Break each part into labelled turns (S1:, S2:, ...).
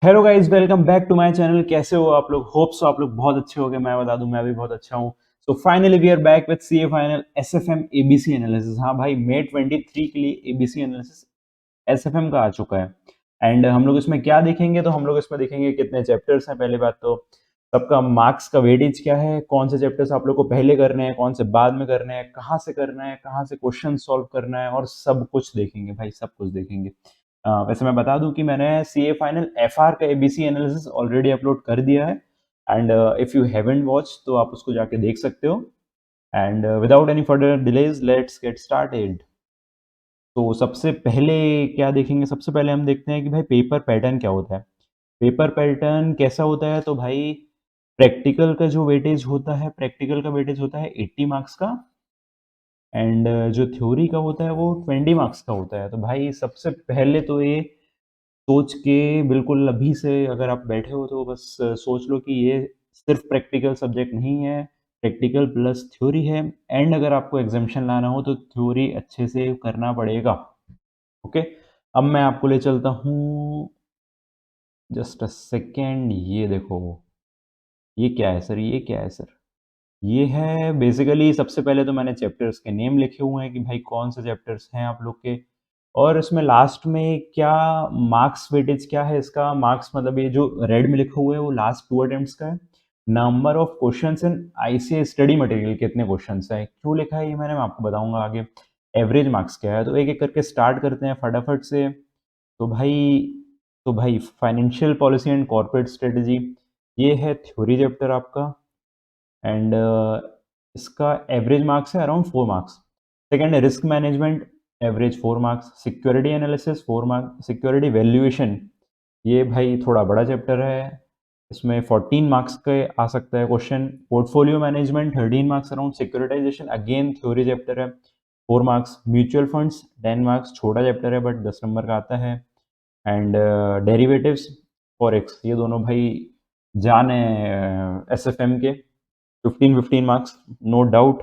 S1: Hello guys, welcome back to my channel. कैसे हो आप लोग? होप सो आप लोग बहुत अच्छे होंगे। मैं बता दूं, मैं भी बहुत अच्छा हूं। So finally we are back with CA final SFM ABC analysis. हाँ भाई, मे 23 के लिए एबीसी एनालिसिस एसएफएम का आ चुका है। एंड हम लोग इसमें क्या देखेंगे? तो हम लोग इसमें देखेंगे कितने चैप्टर्स हैं। पहली बात तो सबका मार्क्स का वेटेज क्या है, कौन से चैप्टर्स आप लोग को पहले करने हैं, कौन से बाद में करने हैं, कहाँ से करना है, कहाँ से क्वेश्चन सॉल्व करना है, और सब कुछ देखेंगे भाई, सब कुछ देखेंगे। वैसे मैं बता दूं कि मैंने सी ए फाइनल एफ आर का एबीसी एनालिसिस ऑलरेडी अपलोड कर दिया है। And if you haven't watch तो आप उसको जाके देख सकते हो। And without any further delays let's get started. तो सबसे पहले क्या देखेंगे? सबसे पहले हम देखते हैं कि भाई पेपर पैटर्न क्या होता है। पेपर पैटर्न कैसा होता है? तो भाई प्रैक्टिकल का जो वेटेज होता है, प्रैक्टिकल का वेटेज होता है 80 मार्क्स का। एंड जो थ्योरी का होता है वो 20 मार्क्स का होता है। तो भाई सबसे पहले तो ये सोच के बिल्कुल अभी से अगर आप बैठे हो तो बस सोच लो कि ये सिर्फ प्रैक्टिकल सब्जेक्ट नहीं है, प्रैक्टिकल प्लस थ्योरी है। एंड अगर आपको एग्जामिशन लाना हो तो थ्योरी अच्छे से करना पड़ेगा। ओके, अब मैं आपको ले चलता हूँ। जस्ट अ सेकेंड, ये देखो। ये क्या है सर? ये क्या है सर? ये है बेसिकली, सबसे पहले तो मैंने चैप्टर्स के नेम लिखे हुए हैं कि भाई कौन से चैप्टर्स हैं आप लोग के। और इसमें लास्ट में क्या मार्क्स वेटेज क्या है इसका? मार्क्स मतलब ये जो रेड में लिखा हुआ है वो लास्ट 2 अटेम्प्ट्स का है। Number of questions in ICA study material, कितने क्वेश्चंस हैं, क्यों लिखा है ये मैंने, मैं आपको बताऊंगा आगे। एवरेज मार्क्स क्या है? तो एक एक करके स्टार्ट करते हैं फटाफट से। तो भाई financial policy and corporate strategy, ये है थ्योरी चैप्टर आपका। एंड इसका एवरेज मार्क्स है अराउंड 4 मार्क्स। सेकेंड है risk management, average 4 marks. Security analysis 4 marks. Security valuation, ये भाई थोड़ा बड़ा चैप्टर है, इसमें 14 मार्क्स के आ सकता है question. Portfolio management 13 marks around. Securitization again theory chapter है, 4 मार्क्स। म्यूचुअल फंड्स 10 मार्क्स, छोटा चैप्टर है बट 10 नंबर का आता है। एंड डेरिवेटिव्स, फॉरेक्स, ये दोनों भाई जान है एस एफ एम के। 15 15 मार्क्स, नो डाउट,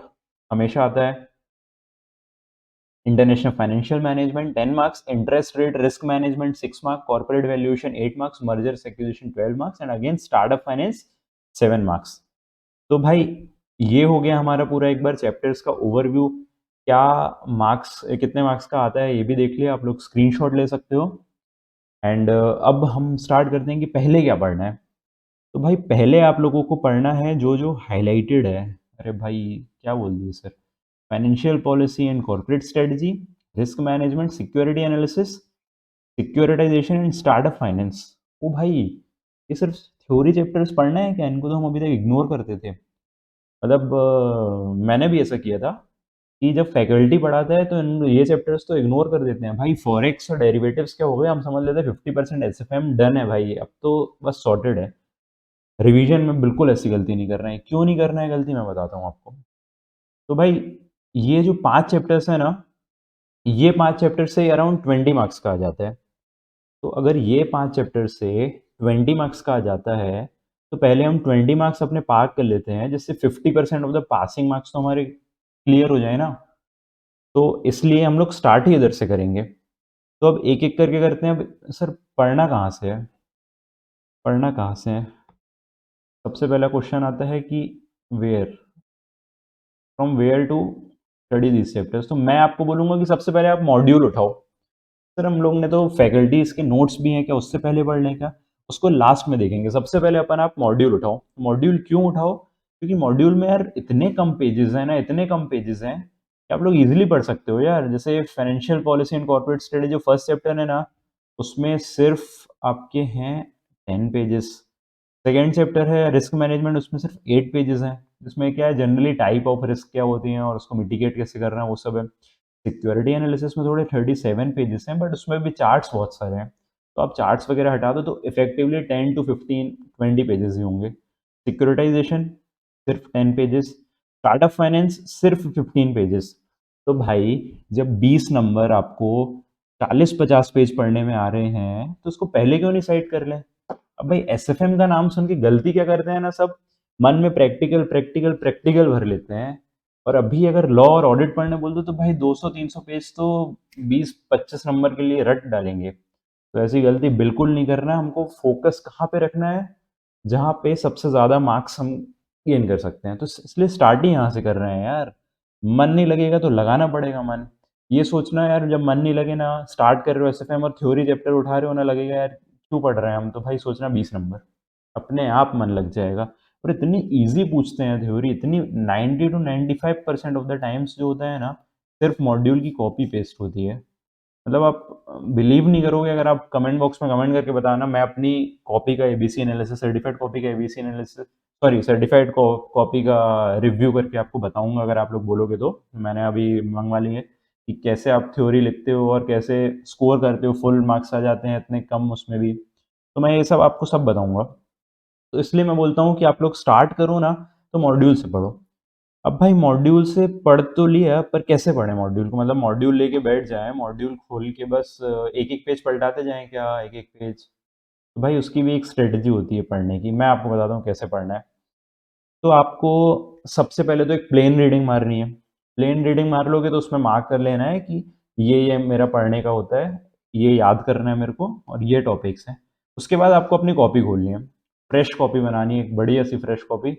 S1: हमेशा आता है। International financial management 10 marks. Interest rate risk management 6 marks. Corporate valuation 8 marks. Mergers acquisition 12 marks. And again startup finance 7 marks. तो भाई ये हो गया हमारा पूरा एक बार चैप्टर्स का ओवरव्यू। क्या मार्क्स, कितने मार्क्स का आता है ये भी देख लिया, आप लोग स्क्रीनशॉट ले सकते हो। एंड अब हम स्टार्ट करते हैं कि पहले क्या पढ़ना है। तो भाई पहले आप लोगों को पढ़ना है जो जो हाईलाइटेड है। अरे भाई, क्या बोल दिए sir? Financial policy and corporate strategy, risk management, security analysis, securitisation and startup finance. ओ भाई, ये सिर्फ थ्योरी चैप्टर्स पढ़ना है क्या? इनको तो हम अभी तक इग्नोर करते थे। मतलब मैंने भी ऐसा किया था कि जब फैकल्टी पढ़ाता है तो ये चैप्टर्स तो इग्नोर कर देते हैं भाई। फॉरेक्स और डेरिवेटिव्स क्या हो गए, हम समझ लेते हैं 50% एस एफ एम डन है भाई, अब तो बस सॉर्टेड है। रिवीजन में बिल्कुल ऐसी गलती नहीं कर रहे हैं। क्यों नहीं करना है गलती, मैं बताता हूँ आपको। तो भाई ये जो 5 चैप्टर्स है ना, ये 5 चैप्टर से अराउंड 20 मार्क्स का आ जाता है। तो अगर ये 5 चैप्टर से 20 मार्क्स का आ जाता है तो पहले हम 20 मार्क्स अपने पार कर लेते हैं, जिससे 50% ऑफ द पासिंग मार्क्स तो हमारे क्लियर हो जाए ना। तो इसलिए हम लोग स्टार्ट ही इधर से करेंगे। तो अब एक एक करके करते हैं। अब सर पढ़ना कहाँ से है? पढ़ना कहाँ से है? सबसे पहला क्वेश्चन आता है कि where, from where to study this chapters. तो मैं आपको बोलूंगा कि सबसे पहले आप मॉड्यूल उठाओ। सर हम लोग ने तो फैकल्टीज के नोट्स भी हैं क्या, उससे पहले पढ़ लें क्या? उसको लास्ट में देखेंगे। सबसे पहले अपन आप मॉड्यूल उठाओ। मॉड्यूल क्यों उठाओ? क्योंकि मॉड्यूल में यार इतने कम पेजेस हैं ना, इतने कम पेजेस हैं कि आप लोग इजीली पढ़ सकते हो यार। जैसे financial policy and corporate study जो फर्स्ट चैप्टर है ना, उसमें सिर्फ आपके हैं 10 पेजेस। सेकेंड चैप्टर है रिस्क मैनेजमेंट, उसमें सिर्फ 8 पेजेस हैं, जिसमें क्या है जनरली टाइप ऑफ रिस्क क्या होती हैं और उसको मिटिगेट कैसे करना है वो सब है। सिक्योरिटी एनालिसिस में थोड़े 37 पेजेस हैं बट उसमें भी चार्ट्स बहुत सारे हैं। तो आप चार्ट्स वगैरह हटा दो तो इफेक्टिवली 10 to 15 20 पेजेस ही होंगे। सिक्योरिटाइजेशन सिर्फ 10 पेजेस। स्टार्टअप फाइनेंस सिर्फ 15 पेजेस। तो भाई जब 20 नंबर आपको 40 50 पेज पढ़ने में आ रहे हैं तो उसको पहले क्यों नहीं साइड कर लें? अब भाई एसएफएम का नाम सुन के गलती क्या करते हैं ना सब, मन में प्रैक्टिकल प्रैक्टिकल प्रैक्टिकल भर लेते हैं। और अभी अगर लॉ और ऑडिट पढ़ने बोल दो तो भाई 200 300 पेज तो 20 25 नंबर के लिए रट डालेंगे। तो ऐसी गलती बिल्कुल नहीं करना है, हमको फोकस कहाँ पे रखना है, जहाँ पे सबसे ज़्यादा मार्क्स हम गेन कर सकते हैं। तो इसलिए स्टार्ट ही यहाँ से कर रहे हैं यार। मन नहीं लगेगा तो लगाना पड़ेगा मन। ये सोचना यार जब मन नहीं लगे ना, स्टार्ट कर रहे हो एसएफएम और थ्योरी चैप्टर उठा रहे हो ना, लगेगा यार क्यों पढ़ रहे हैं हम, तो भाई सोचना 20 नंबर, अपने आप मन लग जाएगा। और इतनी ईज़ी पूछते हैं थ्योरी, इतनी 90 टू 95% ऑफ द टाइम्स जो होता है ना, सिर्फ़ मॉड्यूल की कॉपी पेस्ट होती है। मतलब आप बिलीव नहीं करोगे अगर आप कमेंट बॉक्स में कमेंट करके बताना, मैं अपनी कॉपी का एबीसी एनालिसिस, सर्टिफाइड कॉपी का ABC analysis, sorry certified copy का रिव्यू करके आपको बताऊंगा अगर आप लोग बोलोगे तो। मैंने अभी मंगवा ली है कि कैसे आप थ्योरी लिखते हो और कैसे स्कोर करते हो, फुल मार्क्स आ जाते हैं इतने कम उसमें भी। तो मैं ये सब आपको सब बताऊंगा। तो इसलिए मैं बोलता हूँ कि आप लोग स्टार्ट करो ना, तो मॉड्यूल से पढ़ो। अब भाई मॉड्यूल से पढ़ तो लिया, पर कैसे पढ़ें मॉड्यूल को, मतलब मॉड्यूल लेके बैठ जाएँ, मॉड्यूल खोल के बस एक-एक पेज पलटाते जाएँ क्या, एक-एक पेज? तो भाई उसकी भी एक स्ट्रैटेजी होती है पढ़ने की, मैं आपको बताता हूँ कैसे पढ़ना है। तो आपको सबसे पहले तो एक प्लेन रीडिंग मारनी है। प्लेन रीडिंग मार लोगे तो उसमें मार्क कर लेना है कि ये मेरा पढ़ने का होता है, ये याद करना है मेरे को और ये टॉपिक्स हैं। उसके बाद आपको अपनी कॉपी खोलनी है, फ्रेश कॉपी बनानी है, एक बढ़िया सी फ्रेश कॉपी।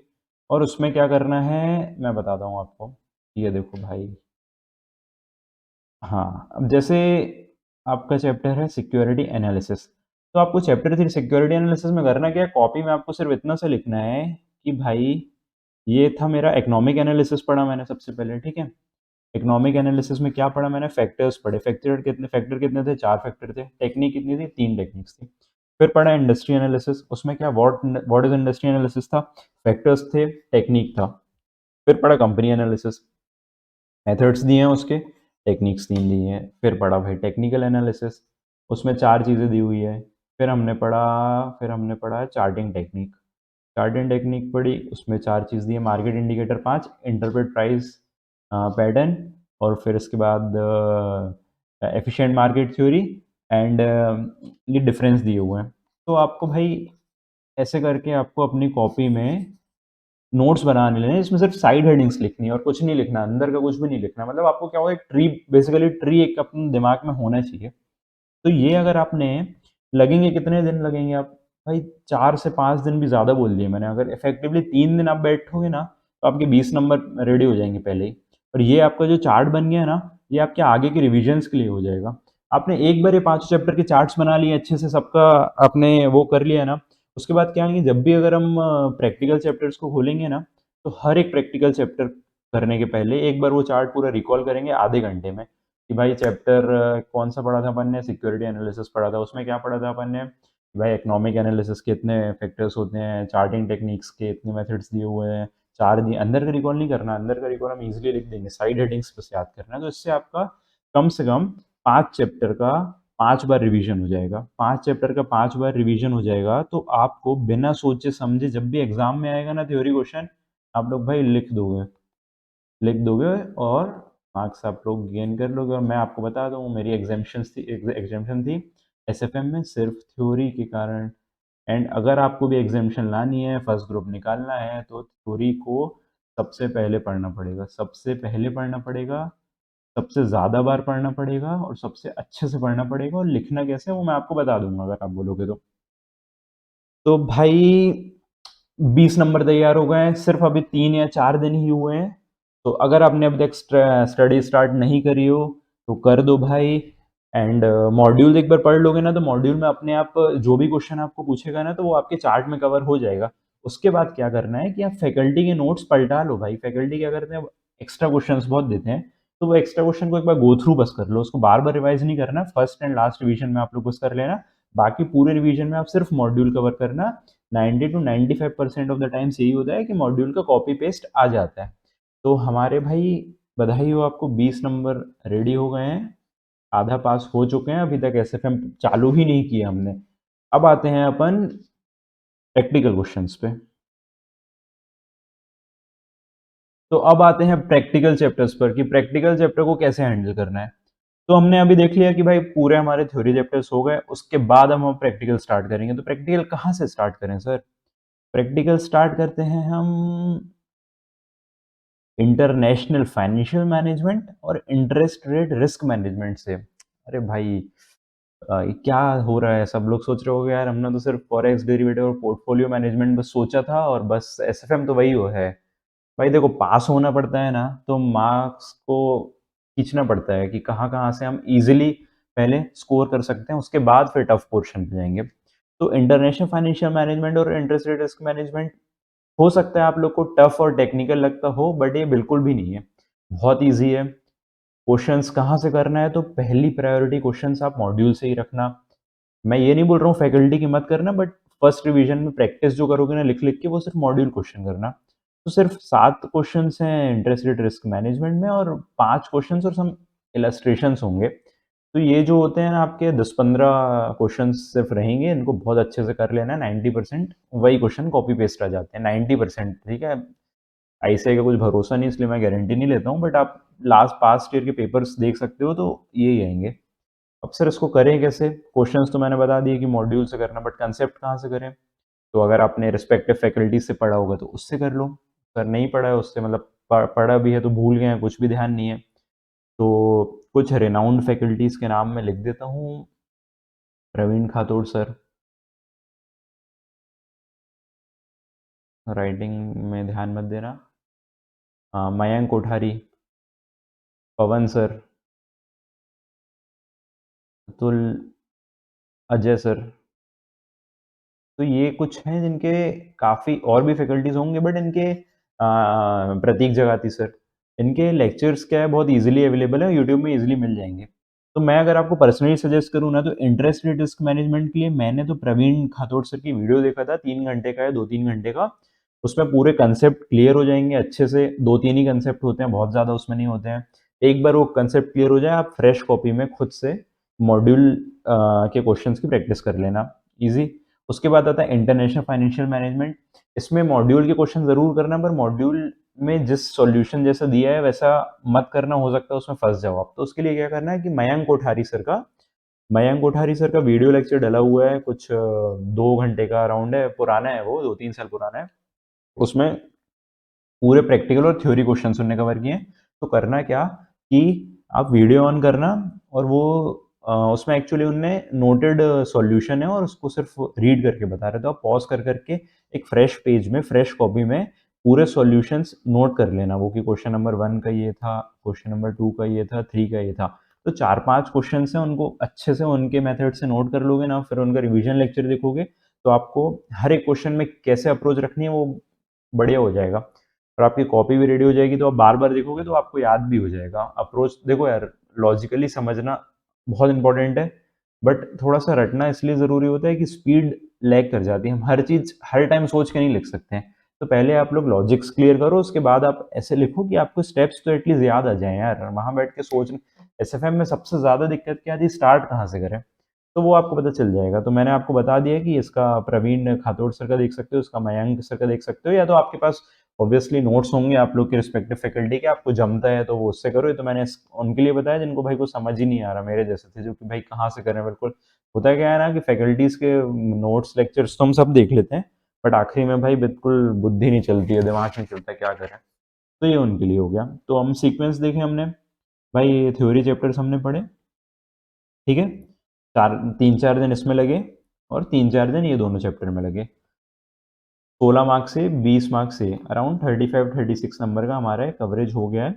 S1: और उसमें क्या करना है, मैं बताता हूँ आपको। ये देखो भाई, हाँ, अब जैसे आपका चैप्टर है सिक्योरिटी एनालिसिस, तो आपको चैप्टर 3 सिक्योरिटी एनालिसिस में करना क्या है, कॉपी में आपको सिर्फ इतना सा लिखना है कि भाई ये था मेरा इकोनॉमिक एनालिसिस पढ़ा मैंने सबसे पहले, ठीक है? इकोनॉमिक एनालिसिस में क्या पढ़ा मैंने, फैक्टर्स पढ़े, फैक्टर कितने थे, 4 फैक्टर थे, टेक्निक कितनी थी, 3 टेक्निक्स थी। फिर पढ़ा इंडस्ट्री एनालिसिस, उसमें क्या व्हाट इज इंडस्ट्री एनालिसिस था, फैक्टर्स थे, टेक्निक था। फिर पढ़ा कंपनी एनालिसिस, मेथड्स दिए हैं उसके, टेक्निक्स 3 दी हैं। फिर पढ़ा भाई टेक्निकल एनालिसिस, उसमें 4 चीज़ें दी हुई है। फिर हमने पढ़ा चार्टिंग टेक्निक, चार्टिंग टेक्निक पढ़ी, उसमें 4 चीज़ दी है, market indicator 5, interpret price pattern, और फिर इसके बाद एफिशिएंट मार्केट थ्योरी एंड ये डिफरेंस दिए हुए हैं। तो आपको भाई ऐसे करके आपको अपनी कॉपी में नोट्स बनाने लेने हैं, इसमें सिर्फ साइड हेडिंग्स लिखनी है और कुछ नहीं लिखना, अंदर का कुछ भी नहीं लिखना। मतलब आपको क्या होगा, एक ट्री, बेसिकली ट्री एक अपने दिमाग में होना चाहिए। तो ये अगर आपने, लगेंगे कितने दिन लगेंगे आप, भाई 4 से 5 दिन भी ज़्यादा बोल दिए मैंने। अगर इफेक्टिवली 3 दिन आप बैठोगे ना, तो आपके 20 नंबर रेडी हो जाएंगे पहले ही। और ये आपका जो चार्ट बन गया है ना, ये आपके आगे के रिविजन्स के लिए हो जाएगा। आपने एक बार ये 5 चैप्टर के चार्ट्स बना लिए अच्छे से, सबका आपने वो कर लिया ना, उसके बाद क्या है कि जब भी अगर हम प्रैक्टिकल चैप्टर्स को खोलेंगे ना, तो हर एक प्रैक्टिकल चैप्टर करने के पहले एक बार वो चार्ट पूरा रिकॉल करेंगे आधे घंटे में, कि भाई चैप्टर कौन सा पढ़ा था अपन ने, सिक्योरिटी एनालिसिस पढ़ा था, उसमें क्या पढ़ा था अपन ने कि भाई इकोनॉमिक एनालिसिस के इतने फैक्टर्स होते हैं, चार्टिंग टेक्निक्स के इतने मेथड्स दिए हुए हैं, 4 दिए। अंदर का रिकॉल नहीं करना, अंदर का रिकॉल हम इजीली लिख देंगे, साइड हेडिंग्स बस याद करना है। तो इससे आपका कम से कम 5 चैप्टर का 5 बार रिवीजन हो जाएगा। 5 चैप्टर का 5 बार रिवीजन हो जाएगा, तो आपको बिना सोचे समझे जब भी एग्जाम में आएगा ना थ्योरी क्वेश्चन, आप लोग भाई लिख दोगे और मार्क्स आप लोग गेन कर लोगे। और मैं आपको बता दूँ, मेरी एग्जामेशन थी एसएफएम में सिर्फ थ्योरी के कारण। एंड अगर आपको भी एग्जामेशन लानी है, फर्स्ट ग्रुप निकालना है, तो थ्योरी को सबसे पहले पढ़ना पड़ेगा, सबसे पहले पढ़ना पड़ेगा, सबसे ज़्यादा बार पढ़ना पड़ेगा और सबसे अच्छे से पढ़ना पड़ेगा। और लिखना कैसे है वो मैं आपको बता दूंगा अगर आप बोलोगे तो भाई 20 नंबर तैयार हो गए हैं, सिर्फ अभी 3 या 4 दिन ही हुए हैं। तो अगर आपने अभी तक स्टडी स्टार्ट नहीं करी हो, तो कर दो भाई। एंड मॉड्यूल एक बार पढ़ लोगे ना, तो मॉड्यूल में अपने आप जो भी क्वेश्चन आपको पूछेगा ना, तो वो आपके चार्ट में कवर हो जाएगा। उसके बाद क्या करना है कि आप फैकल्टी के नोट्स पलटा लो भाई। फैकल्टी क्या करते हैं, एक्स्ट्रा क्वेश्चंस बहुत देते हैं, तो वो एक्स्ट्रा क्वेश्चन को एक बार गो थ्रू बस कर लो, उसको बार बार रिवाइज नहीं करना। फर्स्ट एंड लास्ट रिवीजन में आप लोग बस कर लेना, बाकी पूरे रिवीजन में आप सिर्फ मॉड्यूल कवर करना। 90 टू 95% ऑफ द टाइम्स यही होता है कि मॉड्यूल का कॉपी पेस्ट आ जाता है। तो हमारे भाई बधाई हो आपको, 20 नंबर रेडी हो गए हैं, आधा पास हो चुके हैं। अभी तक एसएफएम चालू ही नहीं किया हमने। अब आते हैं अपन प्रैक्टिकल क्वेश्चंस पे। तो अब आते हैं प्रैक्टिकल चैप्टर्स पर कि प्रैक्टिकल चैप्टर को कैसे हैंडल करना है। तो हमने अभी देख लिया कि भाई पूरे हमारे थ्योरी चैप्टर्स हो गए, उसके बाद हम प्रैक्टिकल स्टार्ट करेंगे। तो प्रैक्टिकल कहाँ से स्टार्ट करें सर? प्रैक्टिकल स्टार्ट करते हैं हम इंटरनेशनल फाइनेंशियल मैनेजमेंट और इंटरेस्ट रेट रिस्क मैनेजमेंट से। अरे भाई क्या हो रहा है? सब लोग सोच रहे होंगे यार हमने तो सिर्फ फॉरेक्स डेरिवेटिव और पोर्टफोलियो मैनेजमेंट बस सोचा था और बस एसएफएम तो वही हो है। भाई देखो पास होना पड़ता है ना तो मार्क्स को खींचना पड़ता है कि कहाँ-कहाँ से हम इजीली पहले स्कोर कर सकते हैं, उसके बाद फिर टफ पोर्शन पे जाएँगे। तो इंटरनेशनल फाइनेंशियल मैनेजमेंट और इंटरेस्ट रेट रिस्क मैनेजमेंट हो सकता है आप लोग को टफ और टेक्निकल लगता हो, बट ये बिल्कुल भी नहीं है। बहुत ईज़ी है। क्वेश्चंस कहाँ से करना है तो पहली प्रायोरिटी क्वेश्चंस आप मॉड्यूल से ही रखना। मैं ये नहीं बोल रहा हूँ फैकल्टी की मत करना, बट फर्स्ट रिवीजन में प्रैक्टिस जो करोगे ना लिख-लिख के वो सिर्फ मॉड्यूल क्वेश्चन करना। तो सिर्फ 7 क्वेश्चंस हैं इंटरेस्ट रेट रिस्क मैनेजमेंट में और 5 क्वेश्चंस और सम इलस्ट्रेशंस होंगे। तो ये जो होते हैं ना आपके 10-15 क्वेश्चंस सिर्फ रहेंगे, इनको बहुत अच्छे से कर लेना। 90% वही क्वेश्चन कॉपी पेस्ट आ जाते हैं, 90%। ठीक है? आईसीएआई का कुछ भरोसा नहीं इसलिए मैं गारंटी नहीं लेता हूँ, बट आप लास्ट पास्ट ईयर के पेपर्स देख सकते हो तो यही आएँगे। अब सर इसको करें कैसे? क्वेश्चंस तो मैंने बता दिए कि मॉड्यूल से करना, बट कंसेप्ट कहाँ से करें? तो अगर आपने रिस्पेक्टिव फैकल्टी से पढ़ा होगा तो उससे कर लो। अगर नहीं पढ़ा है उससे मतलब पढ़ा भी है तो भूल गए हैं, कुछ भी ध्यान नहीं है, तो कुछ रिनाउंड फैकल्टीज़ के नाम मैं लिख देता हूँ। प्रवीण खातोड़ सर, राइटिंग में ध्यान मत देना। मयंक कोठारी, पवन सर, अतुल, अजय सर। तो ये कुछ हैं जिनके काफ़ी और भी फैकल्टीज़ होंगे, बट इनके प्रतीक जगाती सर, इनके लेक्चर्स क्या है बहुत ईज़िली अवेलेबल है, यूट्यूब में ईज़िली मिल जाएँगे। तो मैं अगर आपको पर्सनली सजेस्ट करूँ ना तो इंटरेस्ट रेट रिस्क मैनेजमेंट के लिए मैंने तो प्रवीण खातोड़ सर की वीडियो देखा था, 3 घंटे का है, 2-3 घंटे का। उसमें पूरे कांसेप्ट क्लियर हो जाएँगे अच्छे से, 2-3 ही कांसेप्ट होते हैं, बहुत ज़्यादा उसमें नहीं होते हैं। एक बार वो कांसेप्ट क्लियर हो जाए, आप फ्रेश कॉपी में खुद से मॉड्यूल के क्वेश्चंस की प्रैक्टिस कर लेना, ईज़ी। उसके बाद आता है इंटरनेशनल फाइनेंशियल मैनेजमेंट। इसमें मॉड्यूल के क्वेश्चन ज़रूर करना, पर मॉड्यूल में जिस सॉल्यूशन जैसा दिया है वैसा मत करना, हो सकता है उसमें फँस जाओ आप। तो उसके लिए क्या करना है कि मयंक कोठारी सर का वीडियो लेक्चर डला हुआ है, कुछ 2 घंटे का अराउंड है, पुराना है वो, 2-3 साल पुराना है। उसमें पूरे प्रैक्टिकल और थ्योरी क्वेश्चंस उन्होंने कवर किए हैं। तो करना क्या कि आप वीडियो ऑन करना और वो उसमें एक्चुअली उनने नोटेड सॉल्यूशन है और उसको सिर्फ रीड करके बता रहे थे। आप पॉज़ कर के एक फ्रेश पेज में, फ्रेश कॉपी में पूरे सॉल्यूशंस नोट कर लेना, वो कि क्वेश्चन नंबर 1 का ये था, क्वेश्चन नंबर 2 का ये था, 3 का ये था। तो 4-5 क्वेश्चन्स हैं, उनको अच्छे से उनके मेथड से नोट कर लोगे ना, फिर उनका रिवीजन लेक्चर देखोगे, तो आपको हर एक क्वेश्चन में कैसे अप्रोच रखनी है वो बढ़िया हो जाएगा। और आपकी कॉपी भी रेडी हो जाएगी तो आप बार-बार देखोगे तो आपको याद भी हो जाएगा। अप्रोच देखो यार, लॉजिकली समझना बहुत इम्पोर्टेंट है, बट थोड़ा-सा रटना इसलिए ज़रूरी होता है कि स्पीड लैग कर जाती है। हम हर चीज़ हर टाइम सोच के नहीं लिख सकते हैं। तो पहले आप लोग लॉजिक्स क्लियर करो, उसके बाद आप ऐसे लिखो कि आपको स्टेप्स तो एटलीस्ट याद आ जाएँ यार। वहाँ बैठ के सोच एसएफएम में सबसे ज़्यादा दिक्कत क्या आती है, स्टार्ट कहाँ से करें? तो वो आपको पता चल जाएगा। तो मैंने आपको बता दिया कि इसका प्रवीण खातोड़ सर का देख सकते हो, इसका मयंक सर का देख सकते हो, या तो आपके पास ऑब्वियसली नोट्स होंगे आप लोग के रिस्पेक्टिव फैकल्टी के, आपको जमता है तो वो उससे करो। ये तो मैंने उनके लिए बताया जिनको भाई को समझ ही नहीं आ रहा, मेरे जैसे थे जो कि भाई कहाँ से करें बिल्कुल। होता क्या है ना कि फैकल्टीज के नोट्स लेक्चर्स तो हम सब देख लेते हैं, बट आखिरी में भाई बिल्कुल बुद्धि नहीं चलती है, दिमाग नहीं चलता क्या करें। तो ये उनके लिए हो गया। तो हम सीक्वेंस देखें हमने, भाई थ्योरी चैप्टर्स हमने पढ़े, ठीक है, 3-4 दिन इसमें लगे और 3-4 दिन ये दोनों चैप्टर में लगे। 16 मार्क्स से 20 मार्क्स से अराउंड 35-36 नंबर का हमारा कवरेज हो गया है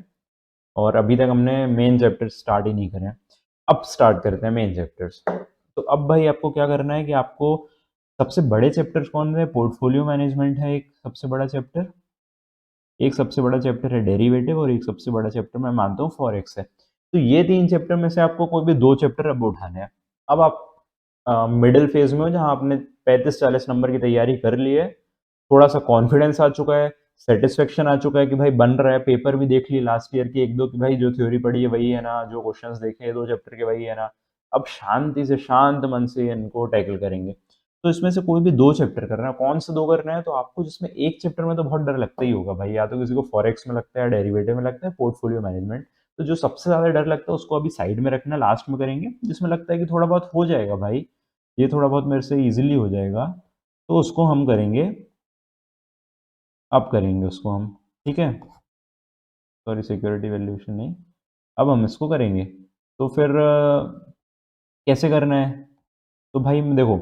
S1: और अभी तक हमने मेन चैप्टर स्टार्ट ही नहीं करे हैं। अब स्टार्ट करते हैं मेन चैप्टर्स। तो अब भाई आपको क्या करना है कि आपको सबसे बड़े चैप्टर्स कौन से हैं? पोर्टफोलियो मैनेजमेंट है एक सबसे बड़ा चैप्टर, एक सबसे बड़ा चैप्टर है डेरिवेटिव और एक सबसे बड़ा चैप्टर मैं मानता हूँ फॉरेक्स है। तो ये 3 चैप्टर में से आपको कोई भी 2 चैप्टर अब उठाने हैं। अब आप मिडल फेज़ में हो जहाँ आपने 35-40 नंबर की तैयारी कर ली है, थोड़ा-सा कॉन्फिडेंस आ चुका है, सैटिस्फैक्शन आ चुका है कि भाई बन रहा है, पेपर भी देख लिए लास्ट ईयर के 1-2 कि भाई जो थ्योरी पढ़ी है वही है ना, जो क्वेश्चंस देखे हैं 2 चैप्टर के वही है ना। अब शांति से, शांत मन से इनको टैकल करेंगे। तो इसमें से कोई भी 2 चैप्टर करना है, कौन से 2 करना है? तो आपको जिसमें एक चैप्टर में तो बहुत डर लगता ही होगा भाई, या तो किसी को फॉरेक्स में लगता है, डेरिवेटिव में लगता है, पोर्टफोलियो मैनेजमेंट। तो जो सबसे ज़्यादा डर लगता है उसको अभी साइड में रखना, लास्ट में करेंगे। जिसमें लगता है कि थोड़ा बहुत हो जाएगा भाई, ये थोड़ा बहुत मेरे से ईज़िली हो जाएगा, तो उसको हम करेंगे, अब करेंगे उसको हम, ठीक है? सॉरी सिक्योरिटी वैल्यूएशन नहीं, अब हम इसको करेंगे। तो फिर कैसे करना है? तो भाई देखो,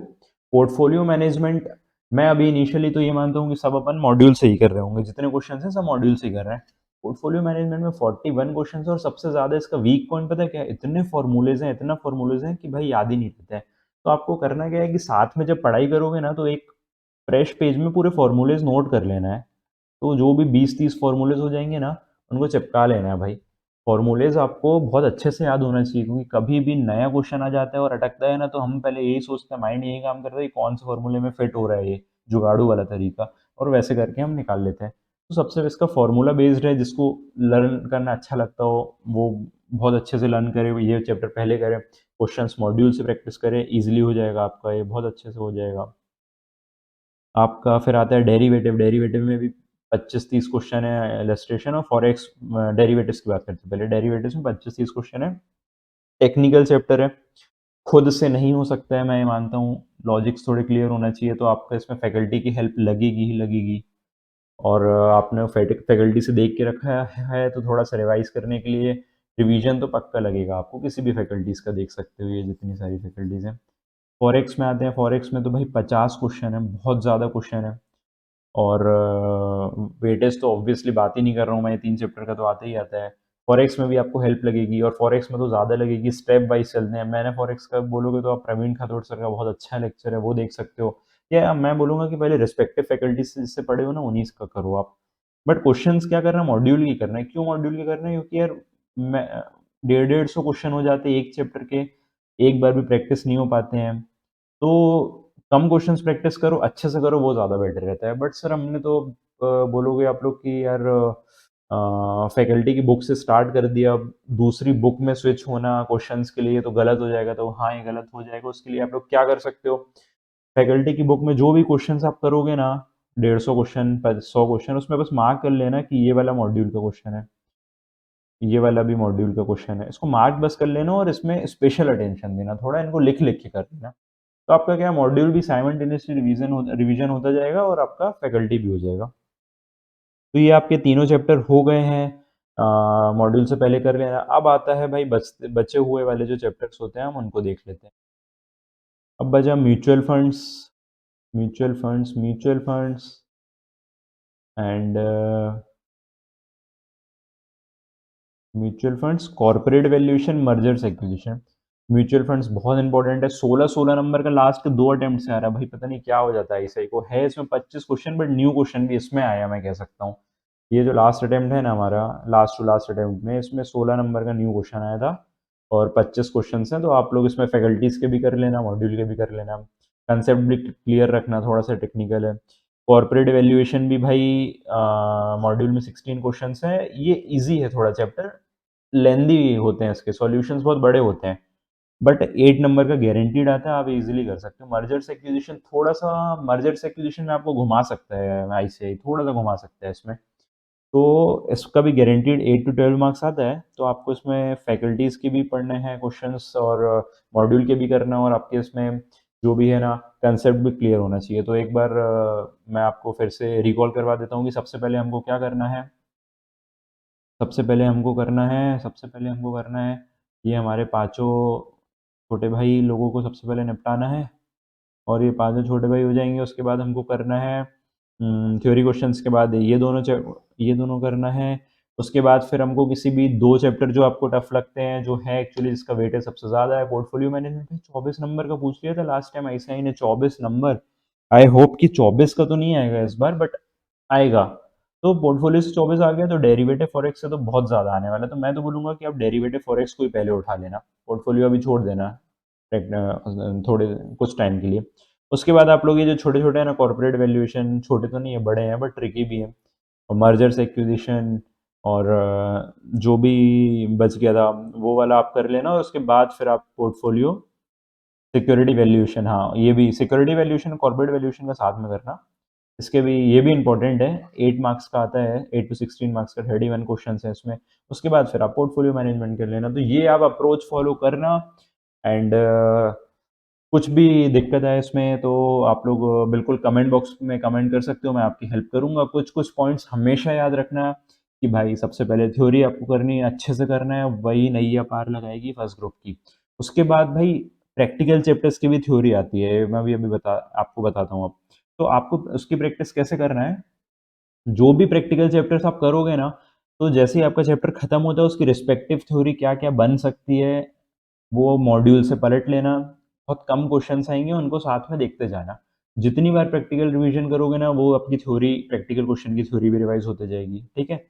S1: पोर्टफोलियो मैनेजमेंट मैं अभी इनिशियली तो ये मानता हूँ कि सब अपन मॉड्यूल से ही कर रहे होंगे, जितने क्वेश्चन हैं सब मॉड्यूल से ही कर रहे हैं। पोर्टफोलियो मैनेजमेंट में 41 क्वेश्चन है और सबसे ज़्यादा इसका वीक पॉइंट पता है क्या है? इतने फॉर्मूलेज हैं, इतना फॉर्मूलेज हैं कि भाई याद ही नहीं रहते हैं। तो आपको करना क्या है कि साथ में जब पढ़ाई करोगे ना तो एक फ्रेश पेज में पूरे फॉर्मूलेज नोट कर लेना है। तो जो भी 20-30 फॉर्मूलेज हो जाएंगे ना, उनको चिपका लेना है भाई। फॉर्मूलेज आपको बहुत अच्छे से याद होना चाहिए, क्योंकि कभी भी नया क्वेश्चन आ जाता है और अटकता है ना, तो हम पहले यही सोचते हैं, माइंड यही काम करता है कि कौन से फॉर्मूले में फिट हो रहा है ये जुगाड़ू वाला तरीका, और वैसे करके हम निकाल लेते हैं। तो सबसे इसका फॉर्मूला बेस्ड है, जिसको लर्न करना अच्छा लगता हो वो बहुत अच्छे से लर्न करे, ये चैप्टर पहले करे, क्वेश्चंस मॉड्यूल से प्रैक्टिस करे, इजीली हो जाएगा आपका, ये बहुत अच्छे से हो जाएगा आपका। फिर आता है डेरिवेटिव। डेरिवेटिव में भी 25-30 क्वेश्चन है, इलस्ट्रेशन और फॉरेक्स डेरिवेटिव्स की बात करते हैं। पहले डेरिवेटिव्स में 25-30 क्वेश्चन है, टेक्निकल चैप्टर है, खुद से नहीं हो सकता है, मैं ये मानता हूँ। लॉजिक्स थोड़े क्लियर होना चाहिए, तो आपका इसमें फैकल्टी की हेल्प लगेगी ही लगेगी। और आपने फैकल्टी से देख के रखा है तो थोड़ा सा रिवाइज करने के लिए रिवीजन तो पक्का लगेगा आपको, किसी भी फैकल्टीज़ का देख सकते हो, ये जितनी सारी फैकल्टीज़ हैं। फॉरेक्स में आते हैं, फॉरेक्स में तो भाई 50 क्वेश्चन है, बहुत ज़्यादा क्वेश्चन है। और वेटेज तो ऑब्वियसली बात ही नहीं कर रहा हूँ मैं, 3 चैप्टर का तो आता ही आता है। फॉरेक्स में भी आपको हेल्प लगेगी, और फॉरेक्स में तो ज़्यादा लगेगी, स्टेप वाइज चलते हैं। मैंने फॉरेक्स का बोलोगे तो आप प्रवीण खातोड़ सर का बहुत अच्छा लेक्चर है, वो देख सकते हो। या मैं बोलूँगा कि पहले रिस्पेक्टिव फैकल्टी से जिससे पढ़े हो ना, उन्हीं का करो आप। बट क्वेश्चंस क्या करना है, मॉड्यूल की करना है। क्यों मॉड्यूल के करना है? क्योंकि यार मैं 150-150 क्वेश्चन हो जाते हैं एक चैप्टर के, एक बार भी प्रैक्टिस नहीं हो पाते हैं। तो कम क्वेश्चंस प्रैक्टिस करो, अच्छे से करो, वो ज़्यादा बेटर रहता है। बट सर हमने तो बोलोगे आप लोग कि यार फैकल्टी की बुक से स्टार्ट कर दिया, अब दूसरी बुक में स्विच होना क्वेश्चंस के लिए तो गलत हो जाएगा। तो हाँ, ये गलत हो जाएगा। उसके लिए आप लोग क्या कर सकते हो, फैकल्टी की बुक में जो भी क्वेश्चंस आप करोगे ना, 150 क्वेश्चन 100 क्वेश्चन, उसमें बस मार्क कर लेना कि ये वाला मॉड्यूल का क्वेश्चन है, ये वाला भी मॉड्यूल का क्वेश्चन है। इसको मार्क बस कर लेना और इसमें स्पेशल अटेंशन देना, थोड़ा इनको लिख लिख के कर लेना। तो आपका क्या मॉड्यूल भी साइमल्टेनियसली रिवीजन होता जाएगा और आपका फैकल्टी भी हो जाएगा। तो ये आपके तीनों चैप्टर हो गए हैं, मॉड्यूल से पहले कर लेना। अब आता है भाई बचे हुए वाले जो चैप्टर्स होते हैं, हम उनको देख लेते हैं। अब बचा mutual funds, mutual funds and mutual funds, corporate valuation, mergers acquisition. Mutual funds बहुत इंपॉर्टेंट है। 16 नंबर का लास्ट 2 अटेम्प्ट से आ रहा है भाई, पता नहीं क्या हो जाता है ऐसे को। है इसमें 25 क्वेश्चन, बट न्यू क्वेश्चन भी इसमें आया, मैं कह सकता हूँ। ये जो लास्ट अटेम्प्ट है ना हमारा, लास्ट टू लास्ट अटेम्प्ट में, इसमें 16 नंबर का न्यू क्वेश्चन आया था और 25 क्वेश्चन हैं। तो आप लोग इसमें फैकल्टीज के भी कर लेना, मॉड्यूल के भी कर लेना, कंसेप्ट भी क्लियर रखना, थोड़ा सा टेक्निकल है। कॉर्पोरेट वैल्यूएशन भी भाई मॉड्यूल में 16 क्वेश्चंस हैं, ये इजी है थोड़ा चैप्टर, लेंदी होते हैं इसके सॉल्यूशंस, बहुत बड़े होते हैं, बट 8 नंबर का गारंटीड आता है, आप इजीली कर सकते हो। मर्जर्स एक्विजिशन थोड़ा सा, मर्जर्स एक्विजिशन में आपको घुमा सकता है आईसीआई, थोड़ा सा घुमा सकता है इसमें। तो इसका भी गारंटीड 8 to 12 मार्क्स आता है। तो आपको इसमें फैकल्टीज़ के भी पढ़ने हैं क्वेश्चंस और मॉड्यूल के भी करना है, और आपके इसमें जो भी है ना, कंसेप्ट भी क्लियर होना चाहिए। तो एक बार मैं आपको फिर से रिकॉल करवा देता हूँ कि सबसे पहले हमको क्या करना है। सबसे पहले हमको करना है, ये हमारे पाँचों छोटे भाई लोगों को सबसे पहले निपटाना है, और ये पाँचों छोटे भाई हो जाएँगे। उसके बाद हमको करना है थ्योरी क्वेश्चन्स के बाद ये दोनों करना है। उसके बाद फिर हमको किसी भी 2 चैप्टर जो आपको टफ लगते हैं, जो है एक्चुअली जिसका वेटेज सबसे ज़्यादा है, पोर्टफोलियो मैनेजमेंट में 24 नंबर का पूछ लिया था लास्ट टाइम आईसीआई ने, 24 नंबर। आई होप कि 24 का तो नहीं आएगा इस बार, बट आएगा। तो पोर्टफोलियो से 24 आ गया, तो डेरिवेटिव फॉरेक्स से तो बहुत ज़्यादा आने वाला है। तो मैं तो बोलूँगा कि आप डेरिवेटिव फॉरेक्स को ही पहले उठा लेना, पोर्टफोलियो अभी छोड़ देना थोड़े कुछ टाइम के लिए। उसके बाद आप लोग ये जो छोटे-छोटे हैं ना, कॉर्पोरेट वैल्यूएशन, छोटे तो नहीं है, बड़े हैं बट ट्रिकी भी हैं। और मर्जर्स एक्विजिशन और जो भी बच गया था वो वाला आप कर लेना, और उसके बाद फिर आप पोर्टफोलियो, सिक्योरिटी वैल्यूएशन, हाँ, ये भी सिक्योरिटी वैल्यूएशन, कॉर्पोरेट वैल्यूएशन का साथ में करना। इसके भी ये भी इम्पोर्टेंट है, 8 मार्क्स का आता है, 8 to 16 मार्क्स का 31 क्वेश्चंस है इसमें। उसके बाद फिर आप पोर्टफोलियो मैनेजमेंट कर लेना। तो ये आप अप्रोच फॉलो करना। एंड कुछ भी दिक्कत है इसमें तो आप लोग बिल्कुल कमेंट बॉक्स में कमेंट कर सकते हो, मैं आपकी हेल्प करूँगा। कुछ-कुछ पॉइंट्स हमेशा याद रखना कि भाई सबसे पहले थ्योरी आपको करनी है, अच्छे से करना है, वही नैया पार लगाएगी फर्स्ट ग्रुप की। उसके बाद भाई प्रैक्टिकल चैप्टर्स की भी थ्योरी आती है, मैं भी अभी आपको बताता हूँ अब। तो आपको उसकी प्रैक्टिस कैसे करना है, जो भी प्रैक्टिकल चैप्टर्स आप करोगे ना, तो जैसे ही आपका चैप्टर खत्म होता है उसकी रिस्पेक्टिव थ्योरी क्या-क्या बन सकती है, वो मॉड्यूल से पलट लेना। बहुत कम क्वेश्चन्स आएँगे, उनको साथ में देखते जाना। जितनी बार प्रैक्टिकल रिवीजन करोगे ना, वो आपकी थ्योरी प्रैक्टिकल क्वेश्चन की थ्योरी भी रिवाइज़ होते जाएगी, ठीक है?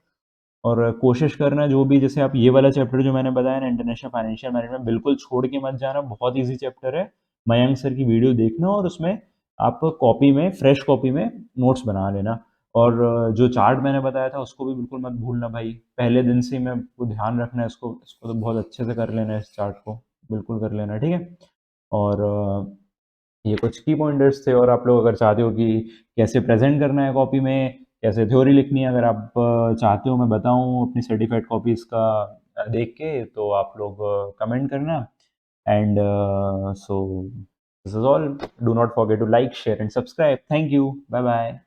S1: और कोशिश करना जो भी, जैसे आप ये वाला चैप्टर जो मैंने बताया ना, इंटरनेशनल फाइनेंशियल मैनेजमेंट, बिल्कुल छोड़ के मत जाना, बहुत ईज़ी चैप्टर है। मयंक सर की वीडियो देखना और उसमें आप कॉपी में, फ्रेश कॉपी में नोट्स बना लेना। और जो चार्ट मैंने बताया था उसको भी बिल्कुल मत भूलना भाई। पहले दिन से ही मैं को ध्यान रखना है इसको तो बहुत अच्छे से कर लेना है, इस चार्ट को, बिल्कुल कर लेना, ठीक है? और ये कुछ की पॉइंटर्स थे। और आप लोग अगर चाहते हो कि कैसे प्रेज़ेंट करना है कॉपी में, कैसे थ्योरी लिखनी है, अगर आप चाहते हो मैं बताऊँ अपनी सर्टिफाइड कॉपीज़ का देख के, तो आप लोग कमेंट करना। And so this is all. Do not forget to like, share and subscribe. Thank you. Bye bye.